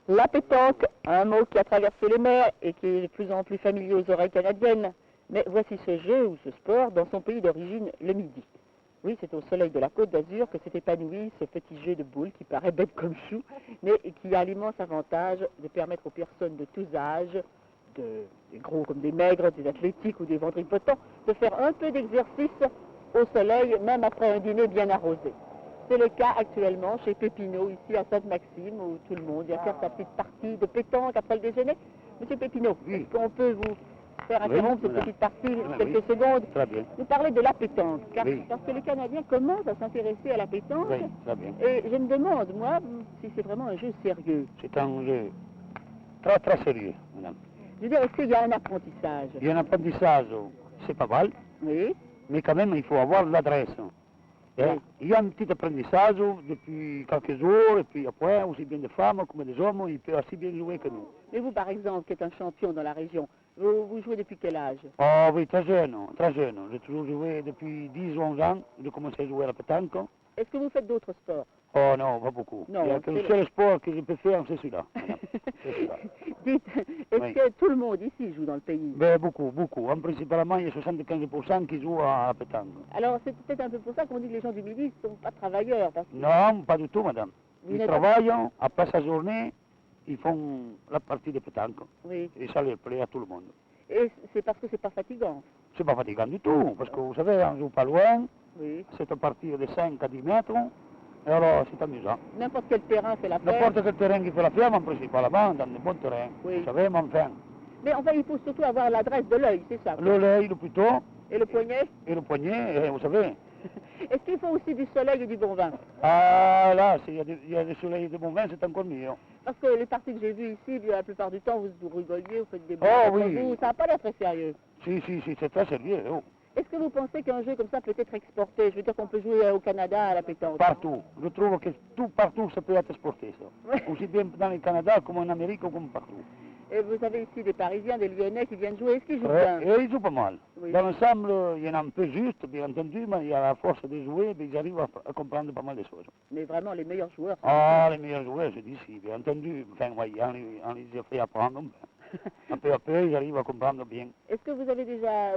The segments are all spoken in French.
La pétanque, un mot qui a traversé les mers et qui est de plus en plus familier aux oreilles canadiennes. Mais voici ce jeu ou ce sport dans son pays d'origine, le Midi. Oui, c'est au soleil de la Côte d'Azur que s'est épanoui ce petit jeu de boules qui paraît bête comme chou, mais qui a l'immense avantage de permettre aux personnes de tous âges, des gros comme des maigres, des athlétiques ou des ventripotents, de faire un peu d'exercice au soleil, même après un dîner bien arrosé. C'est le cas actuellement chez Pépineau, ici à Sainte-Maxime, où tout le monde vient faire sa petite partie de pétanque après le déjeuner. Monsieur Pépineau, oui. est-ce qu'on peut vous faire interrompre cette petite partie quelques oui. secondes? Très bien. Vous parlez de la pétanque, Oui. parce que les Canadiens commencent à s'intéresser à la pétanque. Oui, très bien. Et je me demande, moi, si c'est vraiment un jeu sérieux. C'est un jeu très très sérieux, madame. Je veux dire, est-ce qu'il y a un apprentissage? Il y a un apprentissage, c'est pas mal, Oui. mais quand même il faut avoir l'adresse. Oui. Il y a un petit apprentissage depuis quelques jours, et puis après, aussi bien des femmes comme des hommes, ils peuvent aussi bien jouer que nous. Et vous, par exemple, qui êtes un champion dans la région, vous jouez depuis quel âge? Oh oui, très jeune, très jeune. J'ai toujours joué depuis 10 ou 11 ans, j'ai commencé à jouer à la pétanque. Est-ce que vous faites d'autres sports? Oh non, pas beaucoup. Non, il y a qu'un seul sport que je peux faire, c'est celui-là. C'est celui-là. Dites, est-ce Oui. que tout le monde ici joue dans le pays? Ben, beaucoup, beaucoup. En principalement, il y a 75% qui jouent à la pétanque. Alors c'est peut-être un peu pour ça qu'on dit que les gens du Midi ne sont pas travailleurs. Parce que Non, pas du tout, madame. Vous Ils n'êtes travaillent, après sa journée, ils font la partie de pétanque. Oui. Et ça leur plaît à tout le monde. Et c'est parce que c'est pas fatigant. C'est pas fatigant du tout, parce que vous savez, on joue pas loin, Oui. c'est à partir de 5 à 10 mètres, et alors c'est amusant. N'importe quel terrain fait l'affaire. N'importe quel terrain qui fait la ferme, en principalement, dans de bons terrains. Oui. Vous savez, mais enfin, Mais enfin, il faut surtout avoir l'adresse de l'œil, c'est ça. l'œil, le couteau, Et le poignet? et le poignet, et vous savez. Est-ce qu'il faut aussi du soleil et du bon vin? Ah là, s'il y a des soleils et de bon vin, c'est encore mieux. Parce que les parties que j'ai vues ici, la plupart du temps, vous rigoliez, vous faites des blagues Oh, entre oui. vous, ça n'a pas l'air très sérieux. Si, c'est très sérieux. Oh. Est-ce que vous pensez qu'un jeu comme ça peut être exporté? Je veux dire qu'on peut jouer au Canada à la pétanque. Partout. Je trouve que tout partout, ça peut être exporté, ça. Ouais. Aussi bien dans le Canada, comme en Amérique, comme partout. Et vous avez ici des Parisiens, des Lyonnais qui viennent jouer. Est-ce qu'ils jouent Ouais, bien? et ils jouent pas mal. Oui. Dans l'ensemble, il y en a un peu juste, bien entendu, mais il y a la force de jouer, mais ils arrivent à comprendre pas mal de choses. Mais vraiment les meilleurs joueurs. Ah, les meilleurs joueurs, je dis si, bien entendu. Enfin, oui, on les a fait apprendre. Un peu à peu, ils arrivent à comprendre bien. Est-ce que vous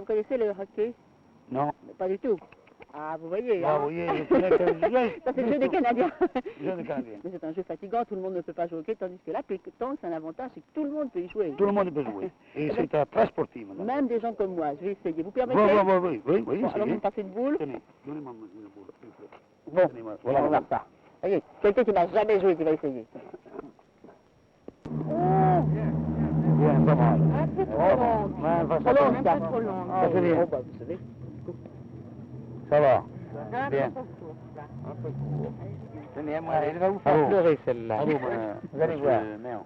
connaissez le hockey? Non. Pas du tout. Ah, vous voyez. Ah, hein. vous voyez, je connais que le jeu. Ça, c'est le jeu des Canadiens. Le jeu des Canadiens. Mais c'est un jeu fatigant, tout le monde ne peut pas jouer au hockey, tandis que la pétanque, c'est un avantage, c'est que tout le monde peut y jouer. Tout le monde peut jouer. Et c'est très sportif, madame. Même des gens comme moi. Je vais essayer. Vous permettez? Oui, Bon, alors essayez. vous me passez une boule. Tenez, donnez-moi une boule. Bon, Donnez-moi, voilà, on va voilà. voir ça. Voyez, quelqu'un qui n'a jamais joué qui va essayer. Bien, pas mal. Un peu trop long. Trop long, Un peu trop long. Ça fait bien. Oh, bah, vous savez. Ça va. Un Bien. peu trop court, là. Un peu court. Tenez, moi, elle va vous faire pleurer, celle-là. Allô, Vous allez voir. Merde.